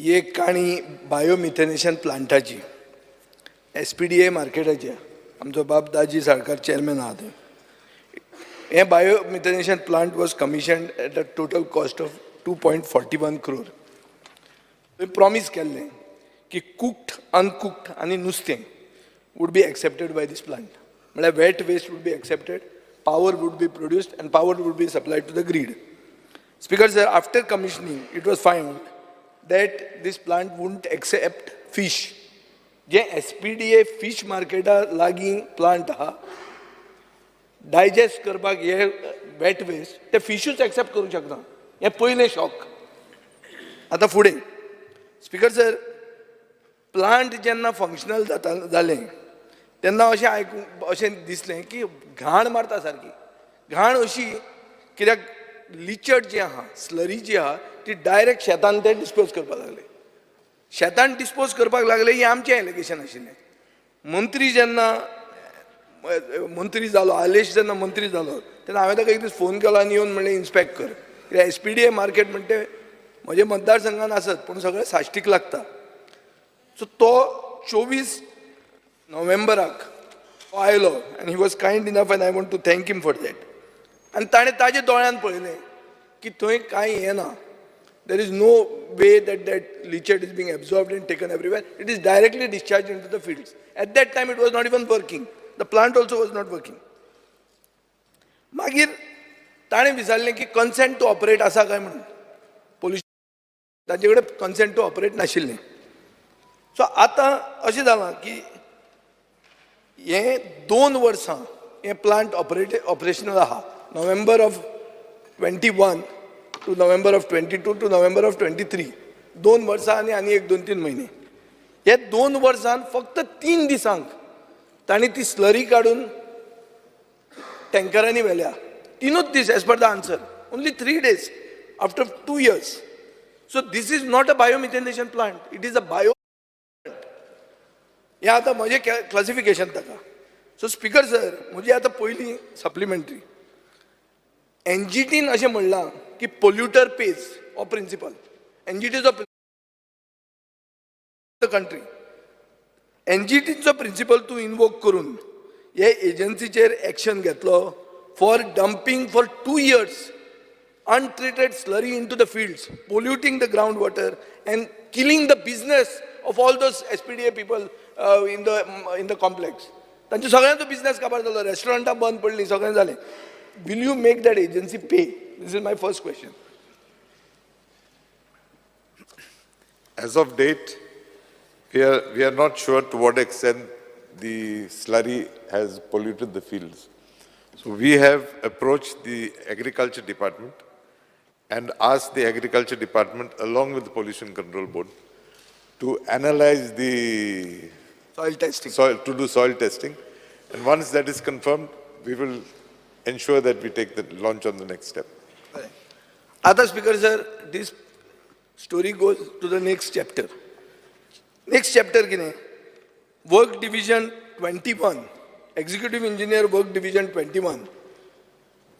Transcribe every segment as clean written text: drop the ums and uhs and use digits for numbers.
एक काणी biomethanation प्लांटाची SPDA मार्केटाची आमचो बाप दाजी साळकार चेअरमॅन आहा थंय. हे biomethanation plant was commissioned at a total cost of 2.41 crore. थंय प्रॉमिस केल्लें की कुक्ड अनकुक्ड आनी नुस्तें would be accepted by this plant. म्हळ्यार wet waste would be accepted, power would be produced and power would be supplied to the grid. Speaker sir, after commissioning it was found that this plant wouldn't accept fish. जे SPDA fish market लागी plant हा digest करपाक हे wet waste ते fishूच accept करू शकना. हे पहिले शॉक. आता फुडें स्पीकर सर, प्लांट जेन्ना फंक्शनल जालें तेन्ना अशें दिसलें की घाण मारता सारकी. घाण अशी कित्याक लिचड जी आहा, स्लरी जी आहा ती डायरेक्ट शेतान ते डिस्पोज करपाक लागले. शेतान डिस्पोज करपाक लागले ही आमचें एलिगेशन आशिल्लें. मंत्री जेन्ना मंत्री जालो, आलेश जेन्ना मंत्री जालो तेन्ना हांवें ताका एक दीस फोन केलो आनी येवन म्हणलें इन्स्पेक्ट कर. कित्याक SPDA मार्केट म्हणटे म्हजे मतदारसंघान आसत पूण सगळे साश्टीक लागता. सो तो 24 नोव्हेंबराक आयलो आनी he was kind enough and I want to thank him for that. आनी ताणें ताजे दोळ्यान पळयलें की थंय कांय हें ना. There is no way that lichard is being absorbed and taken everywhere. It is directly discharged into the fields. At that time it was not even working. The plant also was not working. मागीर ताणें विचारलें की consent to operate आसा काय म्हणून. Pollution ताजे कडेन consent to operate नाशिल्लें. सो आतां अशें जालां की हे 2 वर्सां हे प्लांट ऑपरेशनल आहा. November of 21 to November of 22 to November of 23. 2 वर्सां आनी एक 2-3 म्हयने. हे 2 वर्सांत फक्त 3 दिसांक तांणी ती स्लरी काडून टँकरांनी व्हेल्या. 3च this as per the answer. Only 3 days after 2 years. So this is not a biomethanation plant, it is a bio. हे आतां म्हजें क्लासिफिकेशन ताका. सो स्पीकर सर, म्हजी आतां पयली सप्लिमेंटरी NGTन अशें म्हणलां की पोल्युटर पेज हो प्रिंसिपल. NGTचो द कंट्री. NGTचो प्रिंसिपल तूं इनवोक करून हे एजन्सीचेर एक्शन घेतलो for dumping for 2 years untreated slurry into the fields, polluting the groundwater and killing the business of all those SPDA people in the complex. तांचो सगळ्यांचो बिझनेस काबार जालो. रेस्टॉरंटां बंद पडलीं, सगळें जालें. Will you make that agency pay? This is my first question. As of date, we are not sure to what extent the slurry has polluted the fields. So we have approached the Agriculture Department and asked the Agriculture Department, along with the Pollution Control Board, to analyze the soil testing. To do soil testing. And once that is confirmed, we will ensure that we take the launch on the next step. Other Speaker sir, this story goes to the next chapter. Next chapter kine Work Division 21, Executive Engineer Work Division 21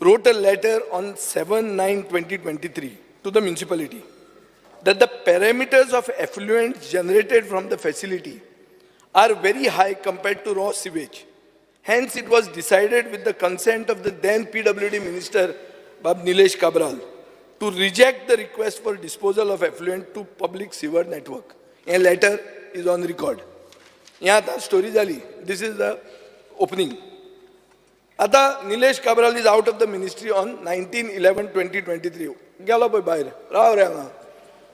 wrote a letter on 7/9/2023 to the municipality that the parameters of effluents generated from the facility are very high compared to raw sewage. Hence, it was decided with the consent of the then PWD Minister, Bab Nilesh Kabral, to reject the request for disposal of effluent to public sewer network. A letter is on record. Here the story jali. This is the opening. Ata Nilesh Kabral is out of the ministry on 19/11/2023. Gelo boy bahir. Rao ranga.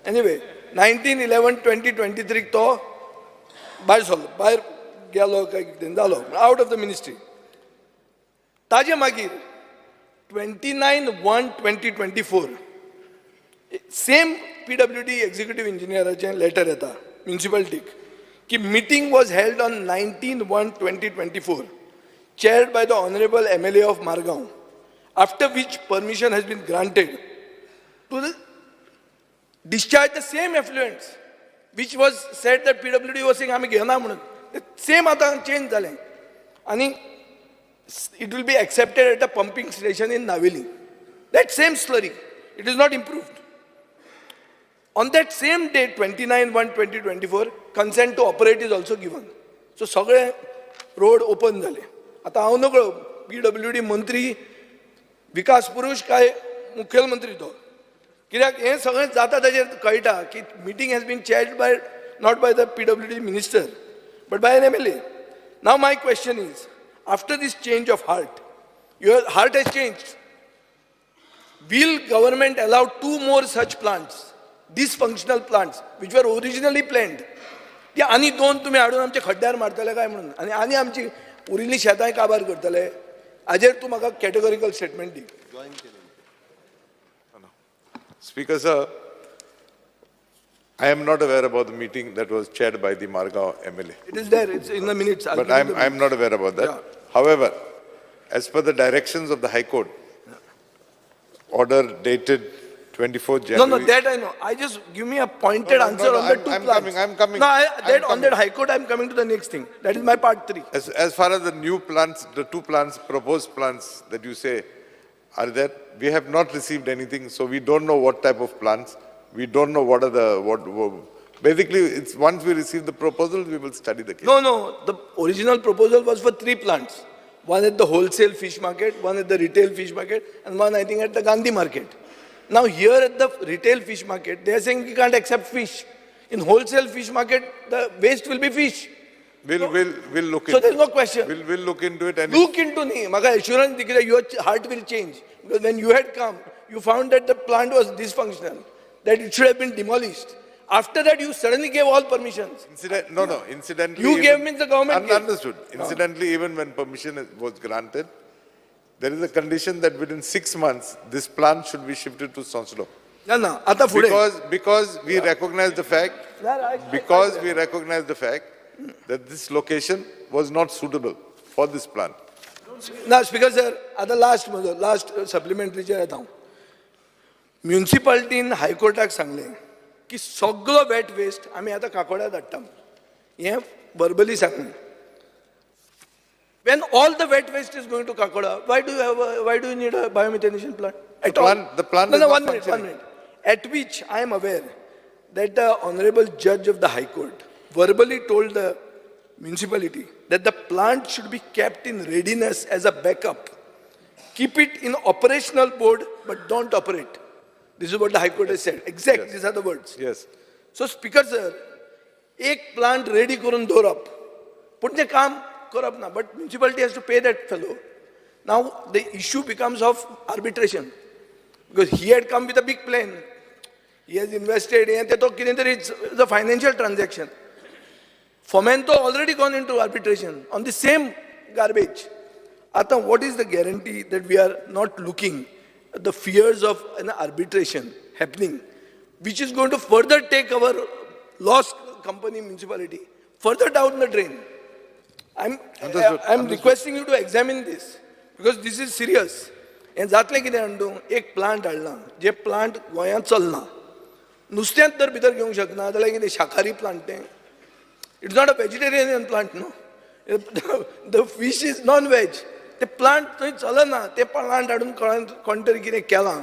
Anyway, 19/11/2023 to bahir गेलो काय जालो out of the ministry. ताजे मागीर 29/1/2024 same PWD executive इंजिनियराचें letter येता म्युनिसिपालिटीक की meeting was held on 19/1/2024 chaired by the Honorable MLA of Margaon, after which permission has been granted to discharge the same effluents which was said that PWD was saying आमी घेना म्हणून. Same आतां change जालें आनी it will be accepted at a pumping station in Naveli. That same slurry, it is not improved. On that same day, 29/1/2024, consent to operate is also given. So सगळे road open झाले. आता हांव नकळो PWD मंत्री विकास पुरुष काय मुख्यमंत्री तो. कित्याक हें सगळें जाता ताचेर कळटा की meeting has been chaired by not by the PWD minister but by an MLA. Now my question is, after this change of heart, your heart has changed. Will government allow 2 more such plants, dysfunctional plants, which were originally planned? ती आनी 2 तुम्ही हाडून आमच्या खड्ड्यार मारतले काय म्हणून आनी आमची उरिल्ली शेतांय काबार करतले हाजेर तूं म्हाका कॅटेगोरिकल स्टेटमेंट दी. Speaker sir, I am not aware about the meeting that was chaired by the Margaon MLA. It is there, it's in the minutes. But I'm not aware about that. Yeah. However, as per the directions of the High Court, order dated 24th January. No, that I know. I just give me a pointed answer on the 2 plants. I'm coming. No, I'm on that High Court, I'm coming to the next thing. That is my part 3. As far as the new plants, the 2 plants, proposed plants that you say are there, we have not received anything, so we don't know what type of plants. We don't know what are basically, it's once we receive the proposal, we will study the case. No, the original proposal was for 3 plants. One at the wholesale fish market, one at the retail fish market, and one I think at the Gandhi market. Now here at the retail fish market, they are saying we can't accept fish. In wholesale fish market, the waste will be fish. We'll look into it. So there's no question. We'll look into it. And look into me. Maka assurance that your heart will change. Because when you had come, you found that the plant was dysfunctional, that it should have been demolished. After that, you suddenly gave all permissions. Incidentally. You gave means the government gave. Understood. Incidentally, even when permission was granted, there is a condition that within 6 months, this plant should be shifted to Sonsolo. No. Ata fude. Because we recognize the fact, that this location was not suitable for this plant. Now, Speaker sir, at the last supplementary chair आता municipality in High Court सांगले की सगळो wet waste आम्ही आता काकोड्या धाडटा. हे verbally सांगले. When all the wet waste is going to Kakoda, why do you need a biomethanation plant? The plant is no, not 1 minute. functioning. At which I am aware that the honorable judge of the High Court verbally told the municipality that the plant should be kept in readiness as a backup. Keep it in operational mode, but don't operate. This is what the High Court has said. Exact, these are the words. Yes. So, Speaker sir, एक plant ready करून दवरप, पण ते काम करप ना, but municipality has to pay that fellow. Now the issue becomes of arbitration, because he had come with a big plan. He has invested in it. It's a financial transaction. Fomento already gone into arbitration on the same garbage. Ata, what is the guarantee that we are not looking at the fears of an arbitration happening, which is going to further take our lost company municipality further down the drain? I'm requesting you to examine this, because this is serious. And जातले कितें आणू एक plant हाडला जे plant गोंयांत चलना, नुस्त्यांत तर भितर घेवंक शकना जाल्यार कितें शाकाहारी प्लांट तें. It's not a vegetarian plant न्हू. The fish is non veg. ते प्लांट थंय चलना, ते प्लांट हाडून कोण तरी कितें केलां,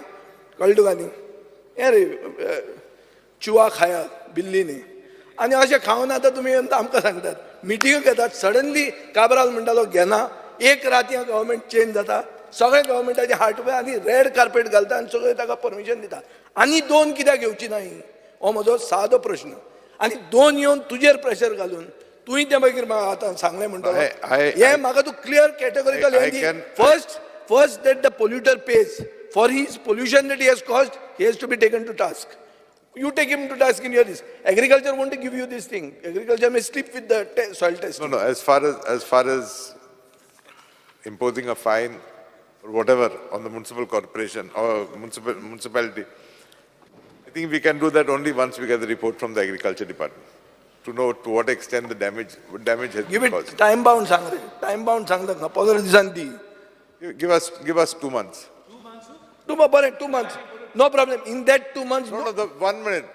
कळ्ळें तुका न्ही. हें रे चुवा खाया बिल्लीने आनी अशें खावन आतां तुमी आमकां सांगतात मिटींग घेतात. सडनली काबराल म्हणटालो घेना, एक राती गव्हर्मेंट चेंज जाता, सगळे गव्हर्मेंटाचे हार्ट आनी रेड कार्पेट घालता आनी सगळे ताका परमिशन दिता. आनी 2 कित्याक घेवची नाय हो म्हजो सादो प्रश्न. आनी 2 येवन तुजेर प्रेशर घालून तुवें तें मागीर म्हाका आतां सांगलें म्हणटालो. हें म्हाका तूं clear categorical first that the polluter pays for his pollution that he has caused, he has to be taken to task. You take him to task in your this. Agriculture won't give you this thing. Agriculture may slip with the soil test. No. As far as imposing a fine or whatever on the municipal corporation or municipality, I think we can do that only once we get the report from the agriculture department to know to what extent the damage has give been it caused. time bound सांग रे. Time bound सांगता 15 दिसांनी दी. Give us 2 months. 2 months. No problem. In that 2 months. No, 1 minute.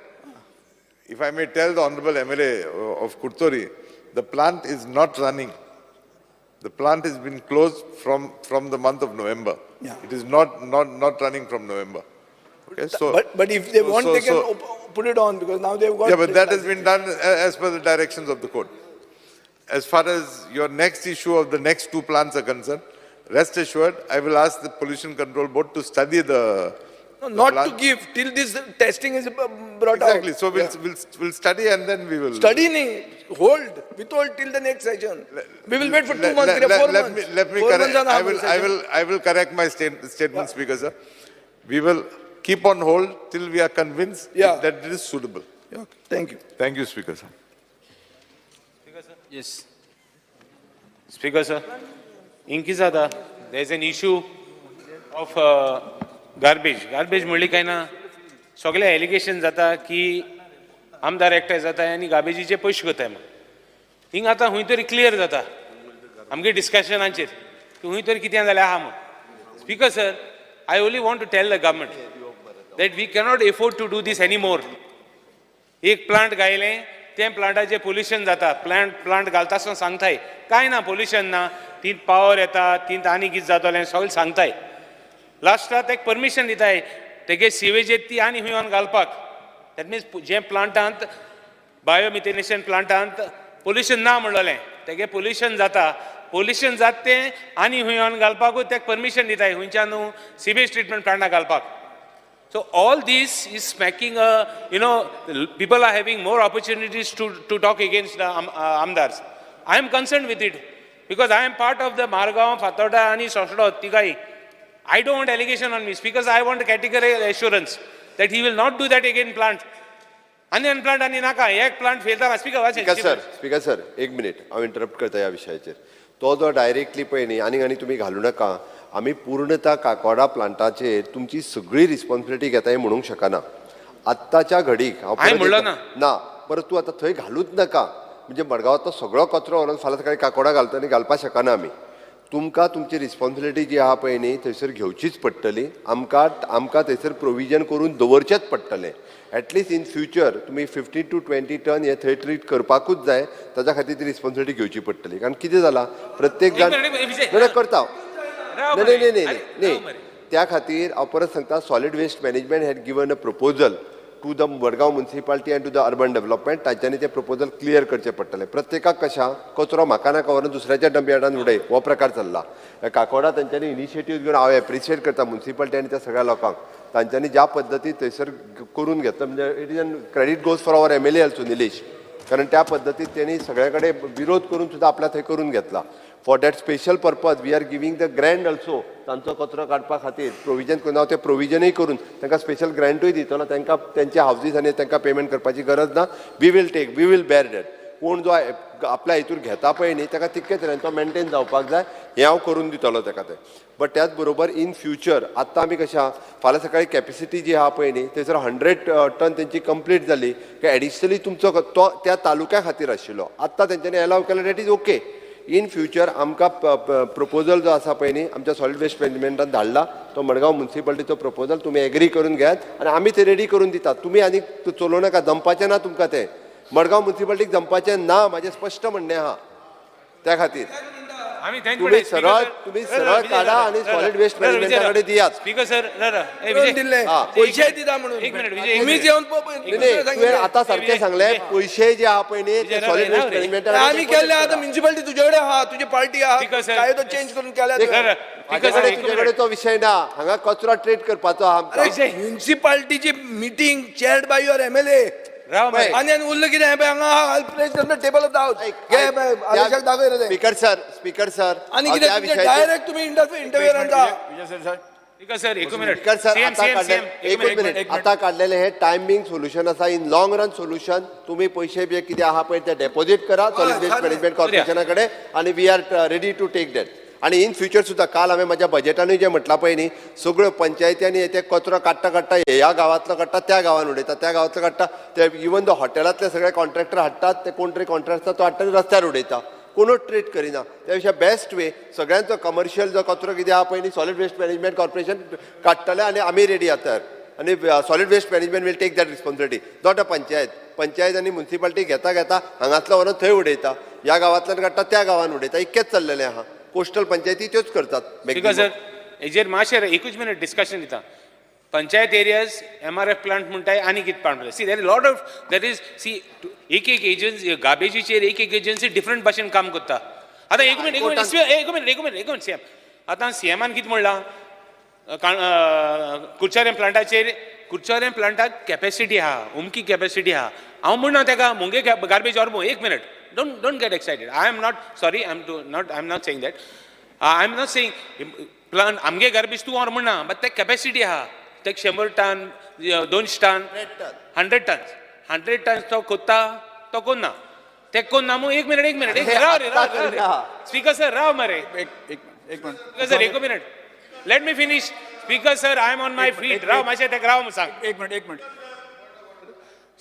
If I may tell the Honorable MLA of Kurtori, the plant is not running. The plant has been closed from the month of November. Yeah. It is not running from November. Okay, so but if they want, they can put it on because now they've got. Yeah, but that has been done as per the directions of the court. As far as your next issue of the next 2 plants are concerned, rest assured, I will ask the Pollution Control Board to study the. No, not plant. to give till this testing is brought Exactly. out. So we'll study and then we will. Study nahi, hold, withhold till the next session. We will wait for 2 months, 4 months. Let me 4 correct. months on our session. I will correct my statement, Speaker, sir. We will keep on hold till we are convinced that it is suitable. Yeah, okay. Thank you. Thank you, Speaker, sir. Yes. Speaker, sir. Inkizada, there is an issue of garbage. Garbage म्हणली काय ना सगळे allegation जाता की आमदार एकठांय जाता आनी गार्बेजीचे पयशे करताय म्हणून. हिंग आतां खंय तरी क्लियर जाता आमगे डिस्कशनाचेर की खंय तरी कितें जालें आहा म्हणून. Speaker, sir, I only want to tell the government that we cannot afford to do this anymore. एक प्लांट गायलें त्या प्लांटाचें पोल्युशन जाता, प्लांट घालता आसतना सांगताय काय ना पोल्युशन ना, ती पावर येता, ती आनी कितें जातलें सगळें सांगताय. लास्टाक एक परमिशन दिताय तेगे सिवेज येत ती आनी खंय घालपाक. दॅट मिन्स जे प्लांटांत बायोमिथेनेशन प्लांटांत पोल्युशन ना म्हणलें तेगे पोल्युशन जाता, पोल्युशन जाता तें आनी खंय घालपाकूच तेका परमिशन दिताय खंयच्यान सिवेज ट्रिटमेंट प्लांटाक घालपाक. So all this is making people are having more opportunities to talk against the Amdars. I am concerned with it because I am part of the Margaon, Fatoda and Soshdo Tigai. I don't want allegation on me because I want categorical assurance that he will not do that again plant. Ani plant ani naka, ek plant failta. Speaker sir, 1 minute. I interrupt करता या विषयाचेर. तो जो directly पळय न्ही आनी तुम्ही घालू नका. आम्ही पूर्णतः काकोडा प्लांटाचेर तुमची सगळी रिस्पॉन्सिबिलिटी घेताय म्हणूंक शकना. आत्ताच्या घडीक ना परत तूं आतां थंय घालूच नका म्हणजे मडगांवांतलो सगळो कचरो व्हरून फाल्यां सकाळीं काकोडा घालतना घालपाक शकना आमी. तुमकां तुमची रिस्पॉन्सिबिलिटी जी आहा पळय न्ही थंयसर घेवचीच पडटली. आमकां थंयसर प्रोविजन करून दवरचेच पडटलें. एटलिस्ट इन फ्युचर तुमी 15 to 20 टन हे थंय ट्रीट करपाकूच जाय. ताच्या खातीर ती रिस्पॉन्सिबिलिटी घेवची पडटली. कारण कितें जालां प्रत्येक जाण करता नाही त्या खातीर हांव परत सांगता solid waste management had given a proposal to the Madgaon municipality and to the urban development. तांच्यांनी तें प्रपोजल क्लियर करचें पडटलें. प्रत्येकाक कशा कचरो म्हाका नाका व्हरून दुसऱ्याच्या डंपयार्डान उडय हो प्रकार चल्ला. काकोडा तांच्यांनी इनिशिएटीव घेवन हांव एप्रिशिएट करता म्युनिसिपालिटी आनी त्या सगळ्या लोकांक. तांच्यांनी ज्या पद्दतीन थंयसर करून घेतलं म्हणजे it is an credit goes for our MLA also Nilesh. कारण त्या पद्दतीन त्यांनी सगळ्या कडेन विरोध करून सुद्धा आपल्या थंय करून घेतला. For that special purpose we are giving the grant also तांचो कचरो काडपा खातीर प्रोविजन करून हांव तें प्रोविजनूय करून तांकां स्पेशल ग्रँटूय दितलो. तांकां तेंच्या हावजीस आनी तांकां पेमेंट करपाची गरज ना. We will bear that. कोण जो आपल्या हितूर घेता पळय न्ही ताका तितके तरेन तो मेंटेन जावपाक जाय हें हांव करून दितलो ताका तें. बट त्याच बरोबर इन फ्युचर आतां आमी कशें आहा फाल्यां सकाळी कॅपेसिटी जी आहा पळय न्ही थंयसर 100 टन तेंची कंप्लीट जाली की एडिशनली तुमचो तो त्या तालुक्या खातीर आशिल्लो. आत्तां तेंच्यांनी अलाव केलो that is okay. In future आमकां प्रपोजल जो आसा पळय न्ही आमच्या सॉलिड वेस्ट मॅनेजमेंटान धाडला तो मडगांव म्युनिसिपालिटीचो प्रपोजल तुमी एग्री करून घेयात आनी आमी ते रेडी करून दितात. तुमी आनी चलोव नाका जमपाचें ना तुमकां तें. मडगांव म्युनिसिपालिटीक जमपाचें ना म्हाजें स्पश्ट म्हणणें आहा. त्या खातीर तुम्ही सरळ काढा आणि सॉलिड वेस्ट मॅनेजमेंटाकडे दियात. स्पीकर सर पैसे दिता म्हणून तुम्ही जेवण आता सारखे सांगले पैसे जे आहा पळय न्ही ते सॉलिड वेस्ट मॅनेजमेंटाक आम्ही केले. आता म्युनिसिपालिटी तुझ्याकडे आहा तुझी पार्टी आहा काय तो चेंज करून केल्या. तुझ्याकडे तो विषय ना. हांगा कचरो ट्रीट करपाचो आहा. म्युनिसिपालिटीची मिटिंग चेअर्ड बाय युअर MLA आणि उरलं कितें हें पळय हांगा प्लेस टेबल आदेशाक दाखय रे. स्पीकर सर आणि कितें डायरेक्ट तुम्ही इंटरव्ह्यूर आणता. आता काढलेले हे टायमिंग सोल्युशन आसा. इन लॉंग रन सोल्युशन तुम्ही पैसे बी कितें आहा पळय ते डेपॉझिट करा सॉलिड वेस्ट मॅनेजमेंट कॉर्पोरेशना कडेन आणि we are ready to take that. आणि इन फ्युचर सुद्धा काल हांवें म्हाज्या बजेटानूय जें म्हटलां पळय न्ही सगळ्यो पंचायत्यांनी ते कचरो काडटा ह्या गांवांतलो काडटा त्या गांवांत उडयता त्या गांवांतलो काडटा ते इवन दो हॉटेलांतले सगळे कॉन्ट्रॅक्टर हाडटात ते कोण तरी कॉन्ट्रॅक्टर तो हाडटा रस्त्यार उडयता. कोणूच ट्रीट करिना. त्या पेक्षा बेस्ट वे सगळ्यांचो कमर्शियल जो कचरो कितें आहा पळय न्ही सॉलिड वेस्ट मॅनेजमेंट कॉर्पोरेशन काडटले आनी आमी रेडी आसात. आनी solid waste management will take that responsibility. Not a panchayat आनी म्युनिसिपालिटी घेता हांगातलो व्हरून थंय उडयता ह्या गांवांतल्यान काडटा त्या गांवांत उडयता. इतकेंच चल्लेलें आहा. कोस्टल पंचायती त्योच करतात. सर हेजेर मातशें एकूच मिनट डिस्कशन दिता. पंचायत एरियाज MRF प्लांट म्हणटाय आनी कितें plant see there lot of that is see एक एजन्सी गार्बेजीचेर एक एजन्सी डिफरंट भाशेन काम करता. आतां एक मिनिट सीएम आतां सीएमान कितें म्हणलां कुर्चारें प्लांटाक कॅपॅसिटी आहा उमकी कॅपॅसिटी आहा. हांव म्हणना तेका मुंगे गार्बेज ऑर एक minute don't get excited I am not saying that I am not saying plant आमगे गार्बेज तूं ऑर म्हणना बट ते कॅपॅसिटी आहा ते 100 टन 200 टन 100 टन्स तो कोत्ता तो कोन्ना ते कोन्ना मग एक मिनिट राव स्पीकर सर राव मरे एक स्पीकर सर एक minute let me finish speaker sir I am on my feet राव मातशें तेका राव सांग एक मिनिट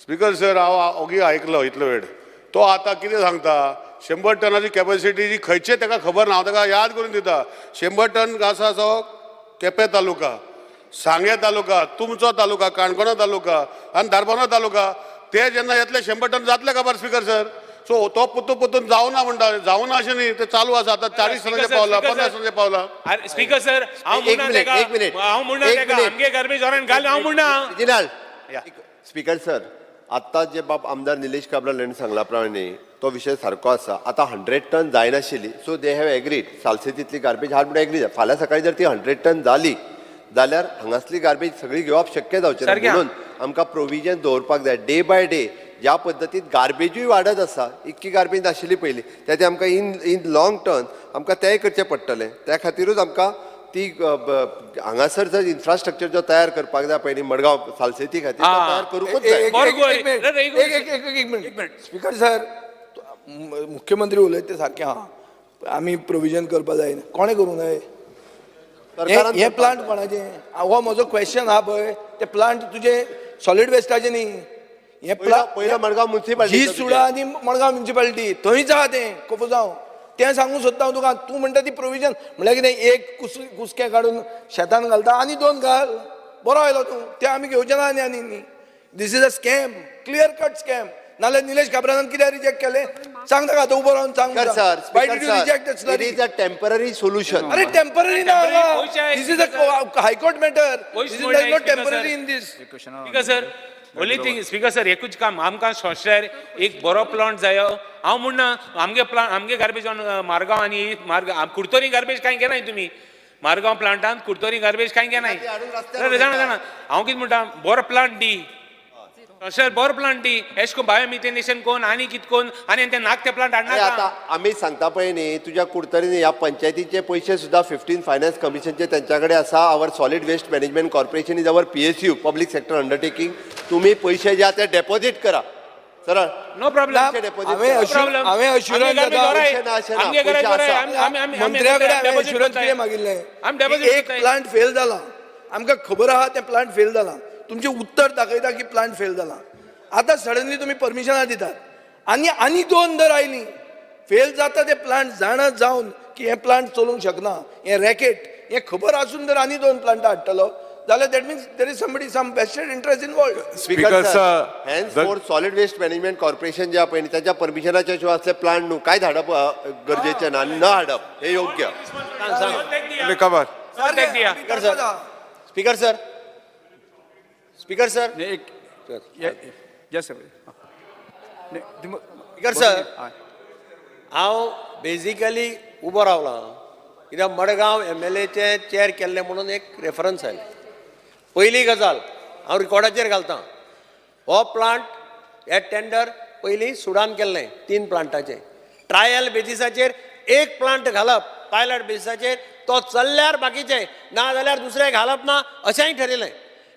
स्पीकर सर हांव ओगी आयकलो इतलो वेळ तो आतां कितें सांगता 100 टनाची कॅपॅसिटी जी खंयचे ताका खबर ना हांव ताका याद करून दिता 100 टन आसा तो केपें तालुका सांगे तालुका तुमचो तालुका काणकोणा तालुका आनी धारबांदोळ तालुका ते जेन्ना येतले 100 टन जातले काबार स्पीकर सर सो तो पुतून जावना म्हणटा जावना अशें न्ही ते चालू आसा आतां 40 टनाचे पावला 50 टनाचे पावला स्पीकर सर हांव म्हणना तेका आमगे गार्बेज ऑरेंज घाल हांव म्हणना स्पीकर सर आत्ता जे बाब आमदार निलेश काब्राल हांणी सांगला प्रमाणे तो विशय सारको आसा आतां 100 टन जायनाशिल्ली सो दे हॅव एग्रीड सालसेतीतली गार्बेज हाड म्हणून एग्री फाल्यां सकाळी जर ती 100 टन जाली जाल्यार हांगासली गार्बेज सगळी घेवप शक्य जावचें ना म्हणून आमकां प्रोविजन दवरपाक जाय डे बाय डे ज्या पद्दतीन गार्बेजूय वाडत आसा इतकी गार्बेज नाशिल्ली पयलीं ते आमकां इन लॉंग टर्म आमकां तेंय करचें पडटलें त्या खातीरूच आमकां ती हांगासर जर इन्फ्रास्ट्रक्चर जो तयार करपाक जाय पयलीं मडगांव सालसेती खातीर तयार करूंकच जाय. एक मिनिट स्पीकर सर मुख्यमंत्री उलयता ते सारकें आहा आमी प्रोविजन करपा जाय कोणें करूंक जाय हे प्लांट कोणाचे हो म्हजो क्वेश्चन आहा पळय ते प्लांट तुजे सॉलिड वेस्टाचे न्ही हे पयलो मडगांव म्युनिसिपालिटी जी सुडा आनी मडगांव म्युनिसिपालिटी थंयच आहा तें कोपो जावं तें सांगूंक सोदता हांव तुका तूं म्हणटा ती प्रोविजन म्हळ्यार कितें एक कुसकें काडून शेतान घालता आनी 2 घाल बरो आयलो तूं तें आमी घेवचें ना आनी न्ही this is a scam clear cut scam नाल्यार निलेश काब्रालान कित्याक रिजेक्ट केलें सांग ताका आतां उबो रावन सांग why did you reject that slurry it is a temporary solution अरे टेम्पररी ना this is a high court matter this is not temporary in this speaker sir only thing speaker sir एकूच काम आमकां सोंसल्यार एक बरो प्लांट जायो हांव म्हणना आमगे गार्बेज ऑन मारगांव आनी कुडतोरी गार्बेज कांय घेनाय तुमी मारगांव प्लांटान कुडतोरी गार्बेज कांय घेनाय जाणा हांव कितें म्हणटा बरो प्लांट दी सर बरो प्लांट दी एश को बायोमिथेनेशन कोन आनी कितें कोन आनी ते नाक ते प्लांट हाडना आतां आमी सांगता पळय न्ही तुज्या कुडतरीन ह्या पंचायतीचे पयशे सुद्दां 15 फायनान्स कमिशनचे तेंच्या कडेन आसा our solid waste management corporation is our PSU public sector undertaking तुमी पयशे जे आहा ते डेपॉझिट करा सरळ नो प्रॉब्लेम हांवें अश्युरन्स मंत्र्या कडेन हांवें अश्युरन्स कितें मागिल्लें एक प्लांट फेल जाला आमकां खबर आहा तें प्लांट फेल जाला तुमचें उत्तर दाखयता की प्लांट फेल जाला आतां सडनली तुमी परमिशनां दितात आनी 2 जर आयलीं फेल जाता ते प्लांट जाणत जावन की हे प्लांट चलूंक शकना हे रॅकेट हे खबर आसून जर आनी 2 प्लांटां हाडटलो जाल्यार that means there is somebody some vested interest involved speaker sir hence for solid waste management corporation जे पळय त्याच्या परमिशनाच्या शिवाय असले प्लांट न्हू काय धाडप गरजेचें ना आनी न हाडप हे योग्य स्पीकर सर स्पीकर सर हांव बेजिकली उबो रावला कित्याक मडगांव MLAचे चॅर केल्ले म्हणून एक रेफरन्स आयले पयली गजाल हांव रिकॉर्डाचेर घालता हो प्लांट हे टेंडर पयलीं सुडान केल्लें 3 प्लांटाचें ट्रायल बेजिसाचेर एक प्लांट घालप पायलट बेजिसाचेर तो चल्ल्यार बाकीचे ना जाल्यार दुसरे घालप ना अशेंय ठरयलें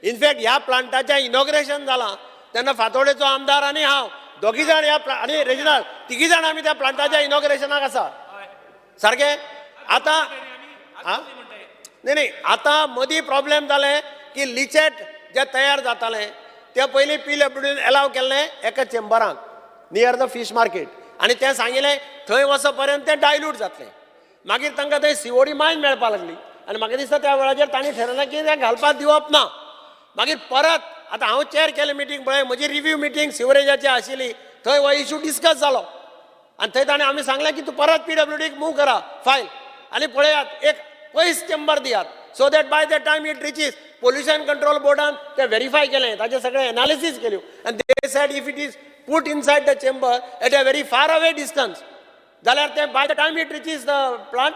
इनफॅक्ट ह्या प्लांटाचें इनॉग्रेशन जालां तेन्ना फातोडेचो आमदार आनी हांव दोगी जाण आनी रेजिनाल 3 जाण आमी त्या प्लांटाच्या इनॉग्रेशनाक आसा सारकें आतां नाही आतां मदीं प्रॉब्लेम जालें की लिचेट जे तयार जातालें ते पयलीं PWDन एलाव केल्लें एका चेंबराक नियर द फीश मार्केट आनी तें सांगिल्लें थंय वचो पर्यंत तें डायल्यूट जातलें मागीर तांकां थंय COD मायन मेळपा लागली आनी म्हाका दिसता त्या वेळाचेर तांणी थारायलें की तें घालपाक दिवप ना मागीर परत आतां हांव चॅर केलें मिटींग पळय म्हजी रिव्यू मिटींग सिवरेजाची आशिल्ली थंय हो इशू डिस्कस जालो आनी थंय ताणें आमी सांगलें की तूं परत PWDक मूव करा फायल आनी पळयात एक पयस चेंबर दियात so that by the time it reaches pollution control बोर्डान ते व्हेरीफाय केलें ताचे सगळे एनालिसीस केल्यो आनी they said if it is put inside the chamber at a very far away distance जाल्यार ते by the time it reaches the plant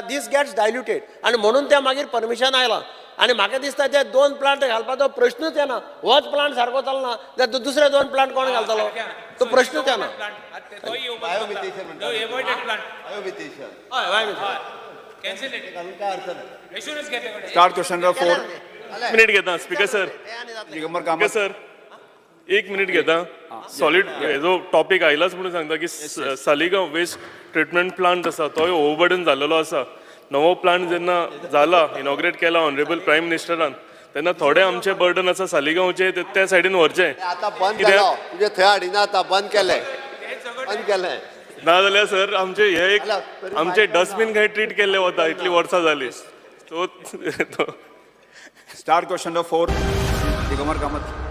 this gets diluted आणि म्हणून ते मागीर परमिशन आयलां आणि म्हाका दिसता ते 2 प्लांट घालपाचो प्रश्नूच येना होच प्लांट सारको चलना जाल्यार तो दुसरे 2 प्लांट कोण घालतलो तो प्रश्नूच येना स्टार्ट क्वेश्चन नंबर 4 मिनिट घेता speaker sir Digambar Kamat sir 1 minute घेता सॉलिड जो टॉपिक आयलाच म्हणून सांगता की सालिगांव वेस्ट ट्रिटमेंट प्लांट आसा तोय ओवरबर्डन जाल्लो आसा नवो प्लांट जेन्ना जाला इनॉग्रेट केला ऑनरेबल प्रायम मिनिस्टरान तेन्ना थोडे आमचे बर्डन आसा सालिगांवचे त्या सायडीन व्हरचे आता बंद केलो तुझे थंय हाडिना आता बंद केलें ना जाल्यार सर आमचे हे एक आमचे डस्टबीन खंय ट्रीट केल्ले वता इतली वर्सां जाली so start question number 4 Digambar Kamat